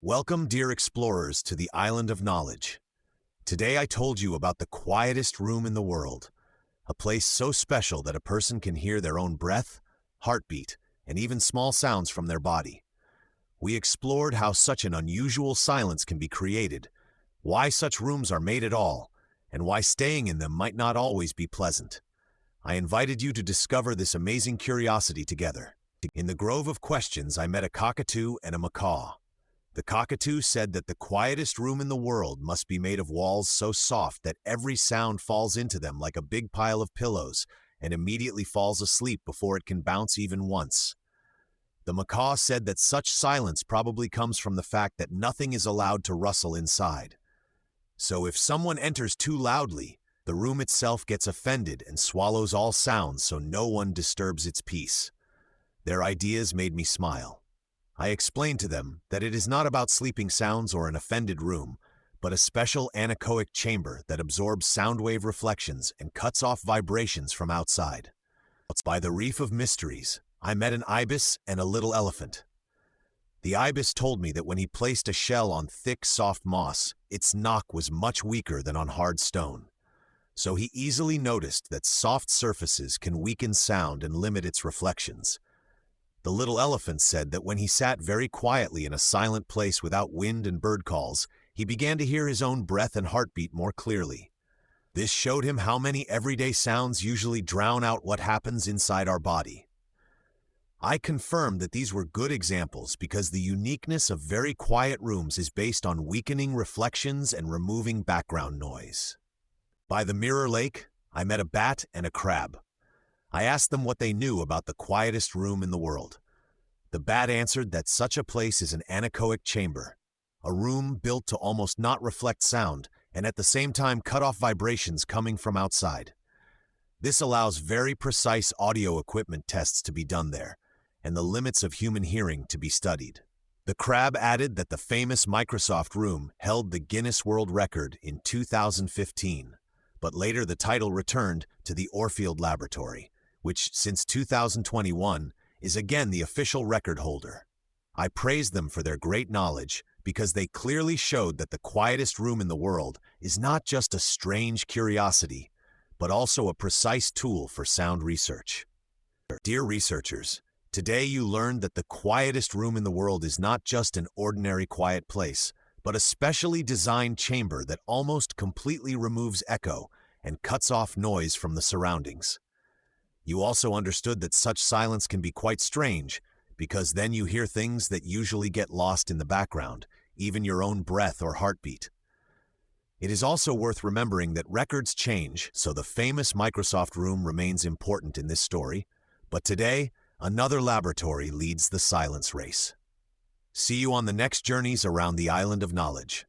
Welcome, dear explorers, to the Island of Knowledge. Today I told you about the quietest room in the world, a place so special that a person can hear their own breath, heartbeat, and even small sounds from their body. We explored how such an unusual silence can be created, why such rooms are made at all, and why staying in them might not always be pleasant. I invited you to discover this amazing curiosity together. In the grove of questions, I met a cockatoo and a macaw. The cockatoo said that the quietest room in the world must be made of walls so soft that every sound falls into them like a big pile of pillows and immediately falls asleep before it can bounce even once. The macaw said that such silence probably comes from the fact that nothing is allowed to rustle inside. So if someone enters too loudly, the room itself gets offended and swallows all sounds so no one disturbs its peace. Their ideas made me smile. I explained to them that it is not about sleeping sounds or an offended room, but a special anechoic chamber that absorbs sound wave reflections and cuts off vibrations from outside. By the reef of mysteries, I met an ibis and a little elephant. The ibis told me that when he placed a shell on thick, soft moss, its knock was much weaker than on hard stone. So he easily noticed that soft surfaces can weaken sound and limit its reflections. The little elephant said that when he sat very quietly in a silent place without wind and bird calls, he began to hear his own breath and heartbeat more clearly. This showed him how many everyday sounds usually drown out what happens inside our body. I confirmed that these were good examples because the uniqueness of very quiet rooms is based on weakening reflections and removing background noise. By the Mirror Lake, I met a bat and a crab. I asked them what they knew about the quietest room in the world. The bat answered that such a place is an anechoic chamber, a room built to almost not reflect sound and at the same time cut off vibrations coming from outside. This allows very precise audio equipment tests to be done there, and the limits of human hearing to be studied. The crab added that the famous Microsoft room held the Guinness World Record in 2015, but later the title returned to the Orfield Laboratory, which since 2021 is again the official record holder. I praised them for their great knowledge because they clearly showed that the quietest room in the world is not just a strange curiosity, but also a precise tool for sound research. Dear researchers, today you learned that the quietest room in the world is not just an ordinary quiet place, but a specially designed chamber that almost completely removes echo and cuts off noise from the surroundings. You also understood that such silence can be quite strange, because then you hear things that usually get lost in the background, even your own breath or heartbeat. It is also worth remembering that records change, so the famous Microsoft room remains important in this story, but today, another laboratory leads the silence race. See you on the next journeys around the Island of Knowledge.